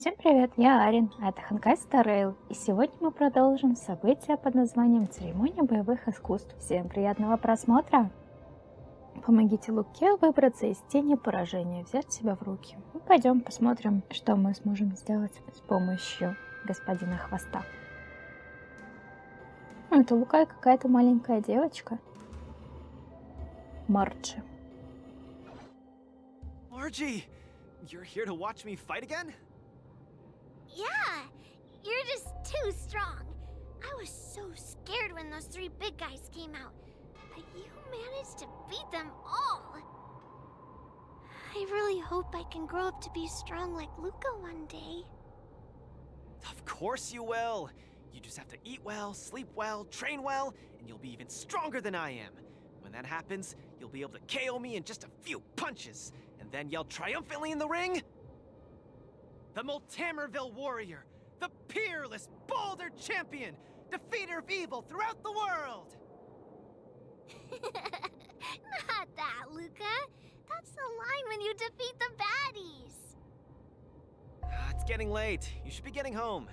Всем привет, я Арин, а это Honkai, и сегодня мы продолжим событие под названием «Церемония боевых искусств». Всем приятного просмотра! Помогите Луке выбраться из тени поражения, взять себя в руки. Пойдем посмотрим, что мы сможем сделать с помощью господина Хвоста. Это Лука и какая-то маленькая девочка. Марджи. Margie, you're here to watch me fight again? Yeah, you're just too strong. I was so scared when those three big guys came out, but you managed to beat them all. I really hope I can grow up to be strong like Luca one day. Of course you will. You just have to eat well, sleep well, train well, and you'll be even stronger than I am. When that happens, you'll be able to KO me in just a few punches, and then yell triumphantly in the ring. The Multamerville warrior, the peerless Boulder champion, defeater of evil throughout the world! Not that, Luca. That's the line when you defeat the baddies. It's getting late. You should be getting home.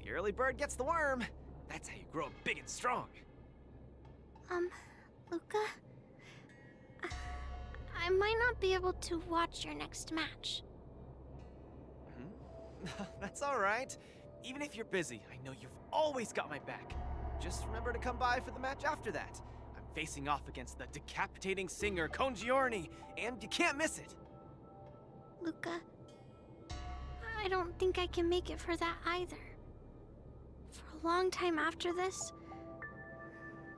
The early bird gets the worm. That's how you grow up big and strong. Luca? I might not be able to watch your next match. That's all right. Even if you're busy, I know you've always got my back. Just remember to come by for the match after that. I'm facing off against the decapitating singer Congiorni, and you can't miss it. Luca, I don't think I can make it for that either. For a long time after this,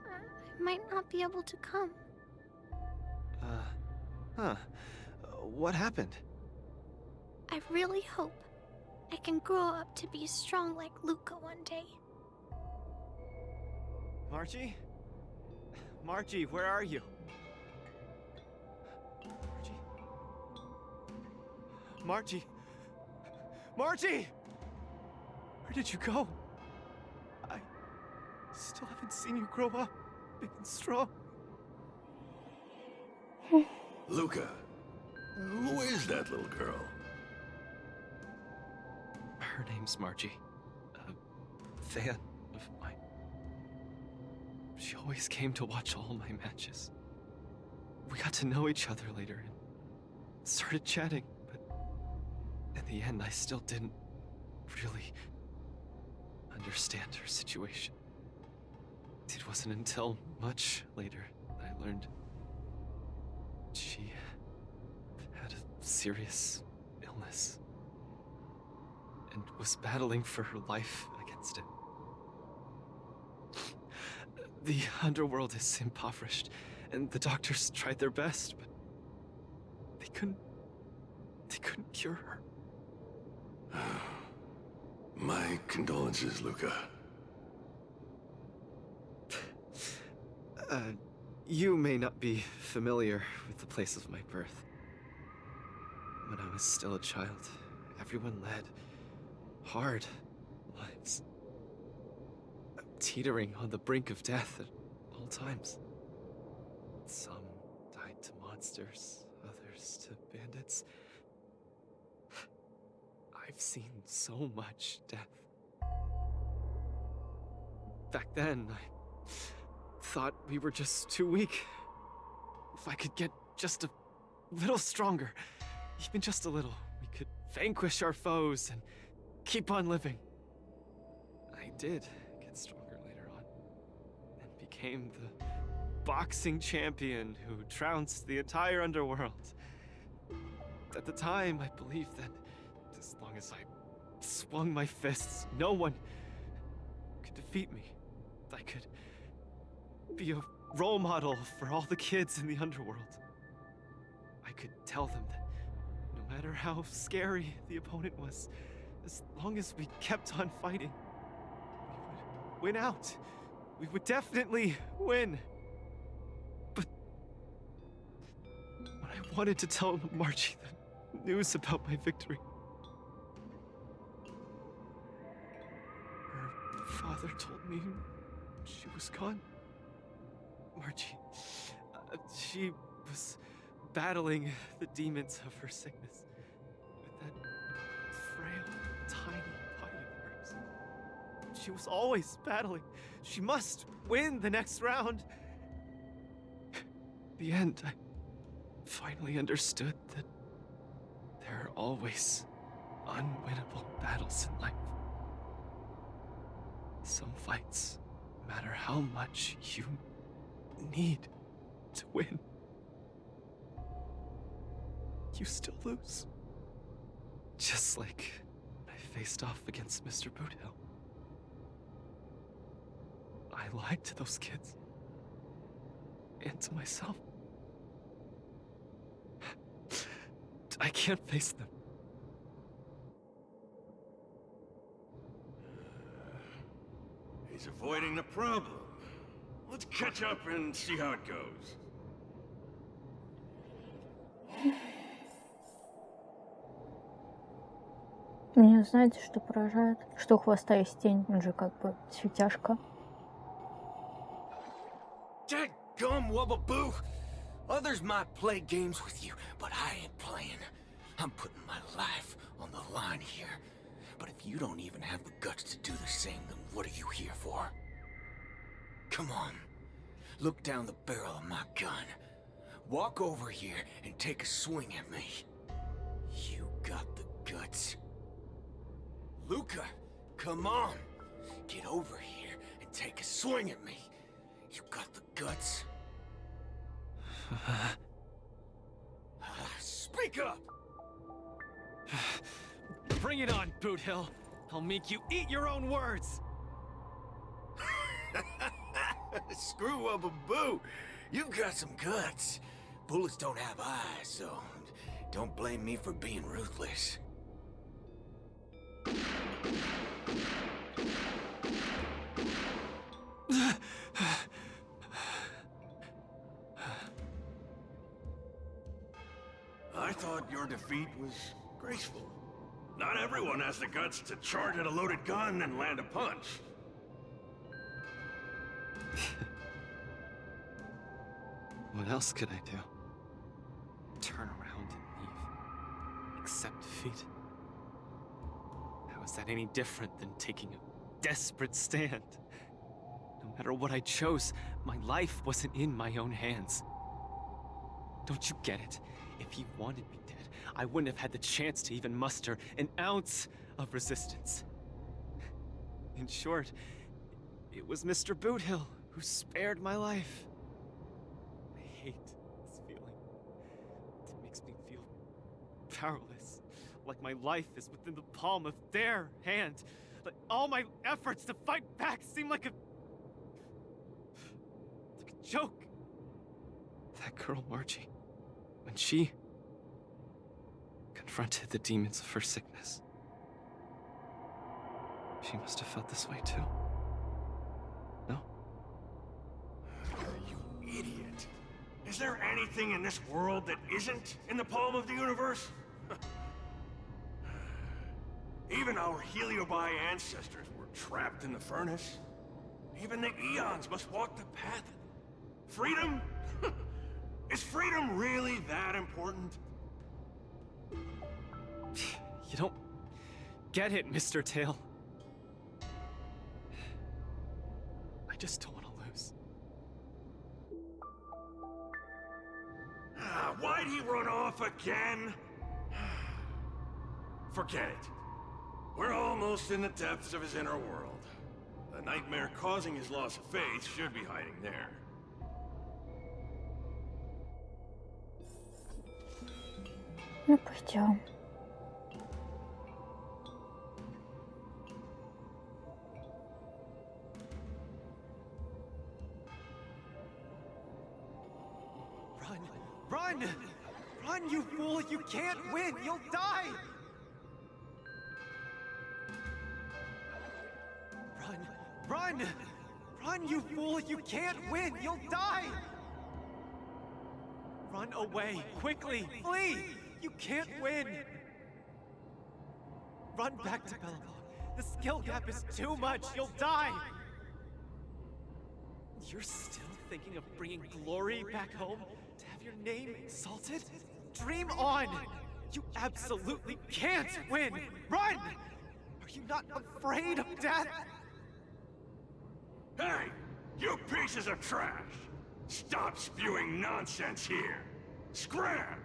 I might not be able to come. What happened? I really hope I can grow up to be strong like Luca one day. Margie? Margie, where are you? Margie? Margie? Margie! Where did you go? I still haven't seen you grow up big and strong. Luca, who is that little girl? Her name's Margie. Fan of mine. She always came to watch all my matches. We got to know each other later and started chatting, but in the end I still didn't really understand her situation. It wasn't until much later that I learned she had a serious illness and was battling for her life against it. The underworld is impoverished, and the doctors tried their best, but they couldn't cure her. My condolences, Luca. You may not be familiar with the place of my birth. When I was still a child, everyone led hard lives, teetering on the brink of death at all times. Some died to monsters, others to bandits. I've seen so much death. Back then, I thought we were just too weak. If I could get just a little stronger, even just a little, we could vanquish our foes and keep on living. I did get stronger later on, and became the boxing champion who trounced the entire underworld. At the time, I believed that as long as I swung my fists, no one could defeat me. I could be a role model for all the kids in the underworld. I could tell them that no matter how scary the opponent was, as long as we kept on fighting, we would win out. We would definitely win. But when I wanted to tell Margie the news about my victory, her father told me she was gone. Margie, she was battling the demons of her sickness with that frail, She was always battling. She must win the next round. In the end, I finally understood that there are always unwinnable battles in life. Some fights, no matter how much you need to win, you still lose. Just like when I faced off against Mr. Butthillom. I lied to those kids. And to myself. I can't face them. He's avoiding the problem. Let's catch up and see how it goes. Меня знаете, что поражает? Что у Хвоста есть тень, он же как бы светяшка. Dadgum wubbaboo! Others might play games with you, but I ain't playing. I'm putting my life on the line here. But if you don't even have the guts to do the same, then what are you here for? Come on. Look down the barrel of my gun. Walk over here and take a swing at me. You got the guts? Luca, come on. Get over here and take a swing at me. You got the guts? Speak up! Bring it on, Boothill. I'll make you eat your own words. Screw up a boo. You've got some guts. Bullets don't have eyes, so don't blame me for being ruthless. I thought your defeat was graceful. Not everyone has the guts to charge at a loaded gun and land a punch. What else could I do? Turn around and leave. Accept defeat. How is that any different than taking a desperate stand? No matter what I chose, my life wasn't in my own hands. Don't you get it? If he wanted me dead, I wouldn't have had the chance to even muster an ounce of resistance. In short, it was Mr. Boothill who spared my life. I hate this feeling. It makes me feel powerless, like my life is within the palm of their hand. Like all my efforts to fight back seem like a joke. That girl, Margie, when she confronted the demons of her sickness, she must have felt this way too. No? You idiot. Is there anything in this world that isn't in the palm of the universe? Even our Heliobi ancestors were trapped in the furnace. Even the eons must walk the path. Freedom? Is freedom really that important? You don't get it, Mr. Tail. I just don't want to lose. Why'd he run off again? Forget it. We're almost in the depths of his inner world. The nightmare causing his loss of faith should be hiding there. Ну, пойдем. Run! Run! Run, you fool! You can't win! You'll die! Run! Run! Run, you fool! You can't win! You'll die! Run away! Quickly! Flee! You can't win! Run back to Belleville. The skill gap is too much! You'll die! You're still thinking of bringing glory back home? To have your name exalted? Dream on! You absolutely can't win! Run! Are you not afraid of death? Hey, you pieces of trash! Stop spewing nonsense here! Scram!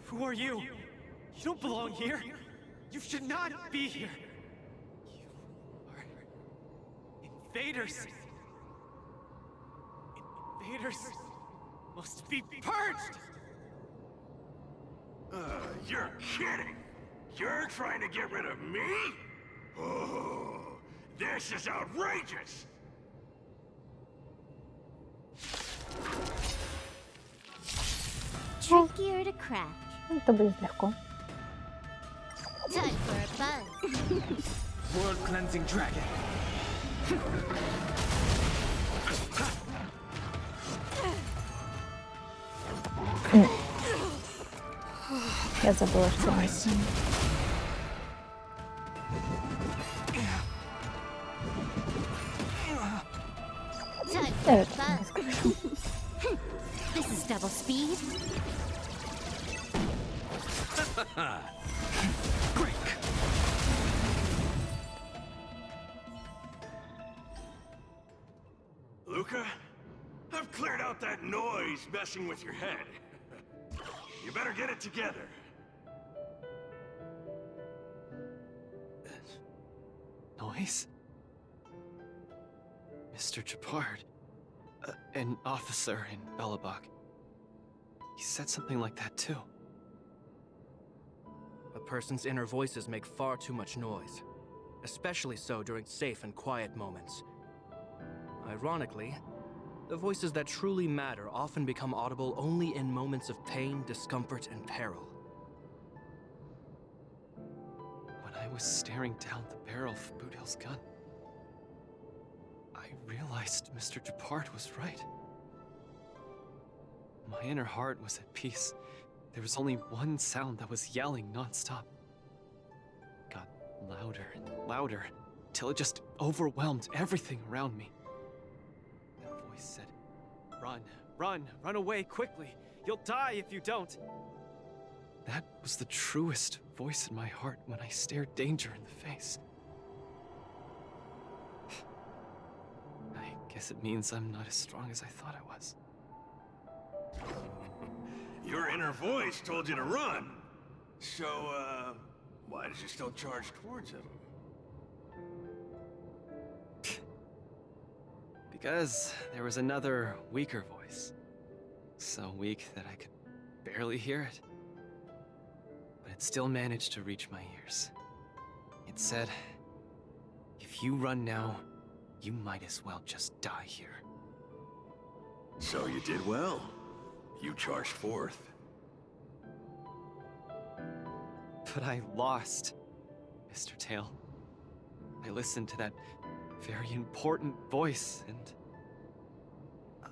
Who are you? You don't belong here. You should not be here. You are invaders. Invaders must be purged. You're kidding! You're trying to get rid of me? Oh, this is outrageous! Trickier to crack. Это будет легко. Time for a buzz. World cleansing dragon. Я забыла, что мы с ним. Time for Да, a это не buzz. скажу. This is double speed. Luca, I've cleared out that noise messing with your head. You better get it together. Noise? Mr. Japard, an officer in Belobog. He said something like that too. A person's inner voices make far too much noise, especially so during safe and quiet moments. Ironically, the voices that truly matter often become audible only in moments of pain, discomfort, and peril. When I was staring down the barrel of Butthill's gun, I realized Mr. Japard was right. My inner heart was at peace. There was only one sound that was yelling nonstop. It got louder and louder, till it just overwhelmed everything around me. That voice said, "Run, run, run away quickly. You'll die if you don't." That was the truest voice in my heart when I stared danger in the face. I guess it means I'm not as strong as I thought I was. Your inner voice told you to run. So, why did you still charge towards him? Because there was another weaker voice. So weak that I could barely hear it. But it still managed to reach my ears. It said, "If you run now, you might as well just die here." So you did well. You charged forth. But I lost, Mr. Tail. I listened to that very important voice, and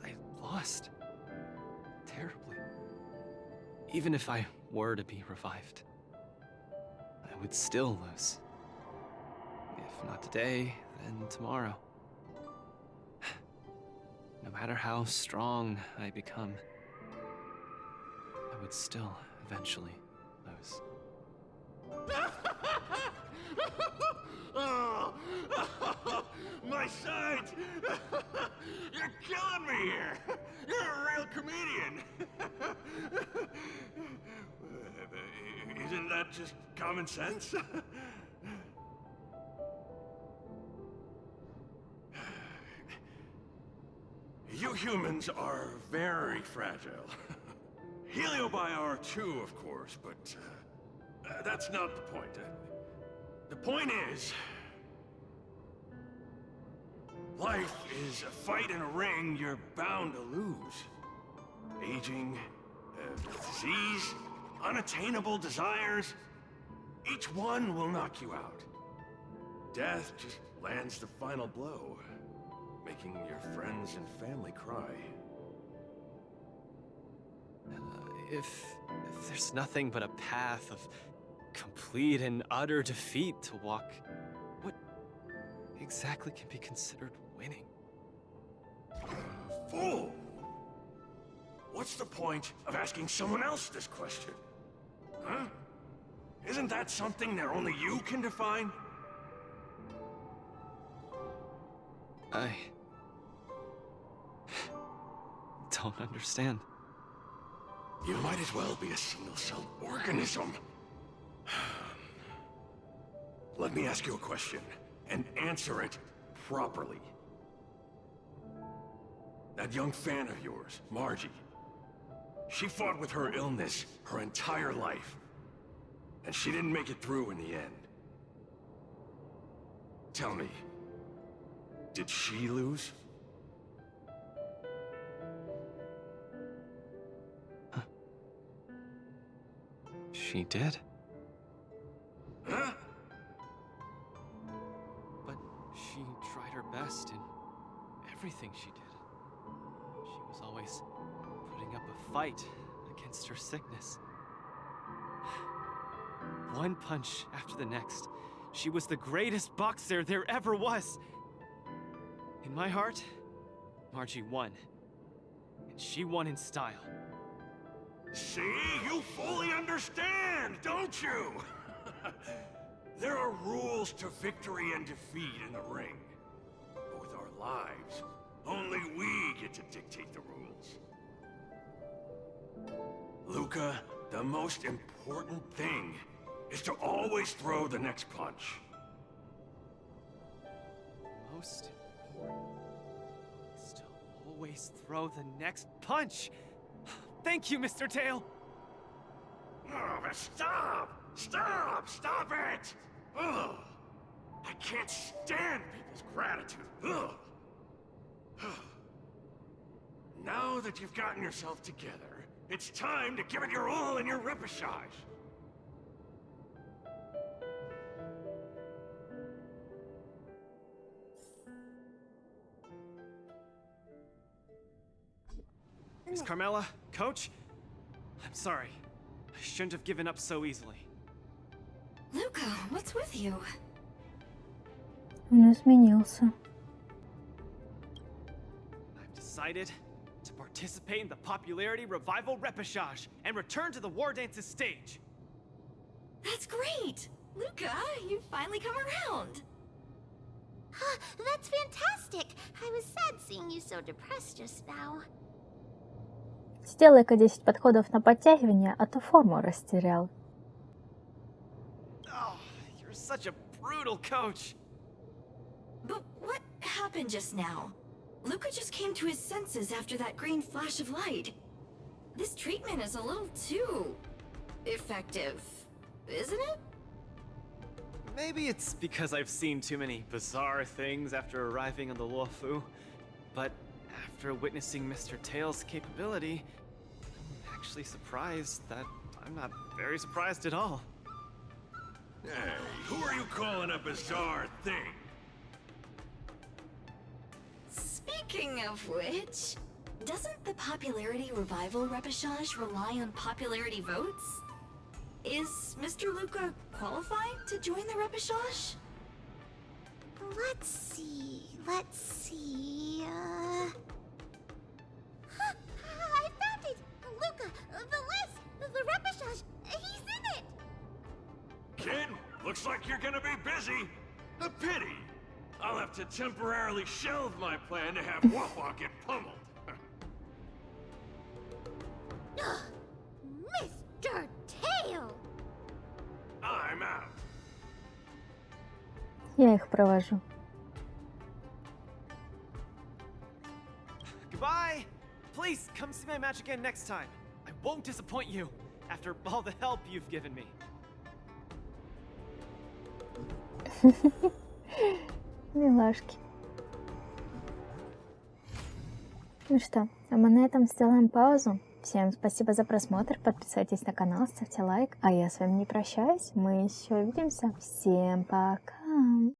I lost. Terribly. Even if I were to be revived, I would still lose. If not today, then tomorrow. No matter how strong I become, I would still eventually lose. Oh, my sight! You're killing me here! You're a real comedian! Isn't that just common sense? You humans are very fragile. Heliobiar too, of course, but that's not the point. The point is, life is a fight in a ring you're bound to lose. Aging, disease, unattainable desires, each one will knock you out. Death just lands the final blow, making your friends and family cry. If there's nothing but a path of complete and utter defeat to walk, what exactly can be considered winning? Fool! What's the point of asking someone else this question? Huh? Isn't that something that only you can define? I don't understand. You might as well be a single-celled organism. Let me ask you a question, and answer it properly. That young fan of yours, Margie, she fought with her illness her entire life, and she didn't make it through in the end. Tell me, did she lose? She did? Huh? But she tried her best in everything she did. She was always putting up a fight against her sickness. One punch after the next. She was the greatest boxer there ever was. In my heart, Margie won. And she won in style. See? You fully understand, don't you? There are rules to victory and defeat in the ring. But with our lives, only we get to dictate the rules. Luca, the most important thing is to always throw the next punch. Most important is to always throw the next punch. Thank you, Mr. Tail. Oh, but stop! Stop! Stop it! Ugh. I can't stand people's gratitude. Ugh. Now that you've gotten yourself together, it's time to give it your all in your repechage. Miss Carmela, Coach, I'm sorry. I shouldn't have given up so easily. Luca, what's with you? Он изменился. I've decided to participate in the popularity revival repechage and return to the War Dances stage. That's great! Luca, you've finally come around! That's fantastic! I was sad seeing you so depressed just now. Сделай-ка 10 подходов на подтягивание, а то форму растерял. Oh, you're such a brutal coach. But what happened just now? Luca just came to his senses after that green flash of light. This treatment is a little too effective, isn't it? Maybe it's because I've seen too many bizarre things after arriving on the Luofu, but after witnessing Mr. Tail's capability, I'm actually surprised that I'm not very surprised at all. Hey, who are you calling a bizarre thing? Speaking of which, doesn't the popularity revival repechage rely on popularity votes? Is Mr. Luca qualified to join the repechage? Let's see. I found it! Luca, the list, the repechage, he's in it! Kid, looks like you're gonna be busy. A pity. I'll have to temporarily shelve my plan to have Wawa get pummeled. Mr. Tail! I'm out. Я их провожу. Goodbye! Please come see my match again next time. I won't disappoint you after all the help you've given me. Милашки. Ну что, а мы на этом сделаем паузу. Всем спасибо за просмотр, подписывайтесь на канал, ставьте лайк, а я с вами не прощаюсь, мы еще увидимся. Всем пока!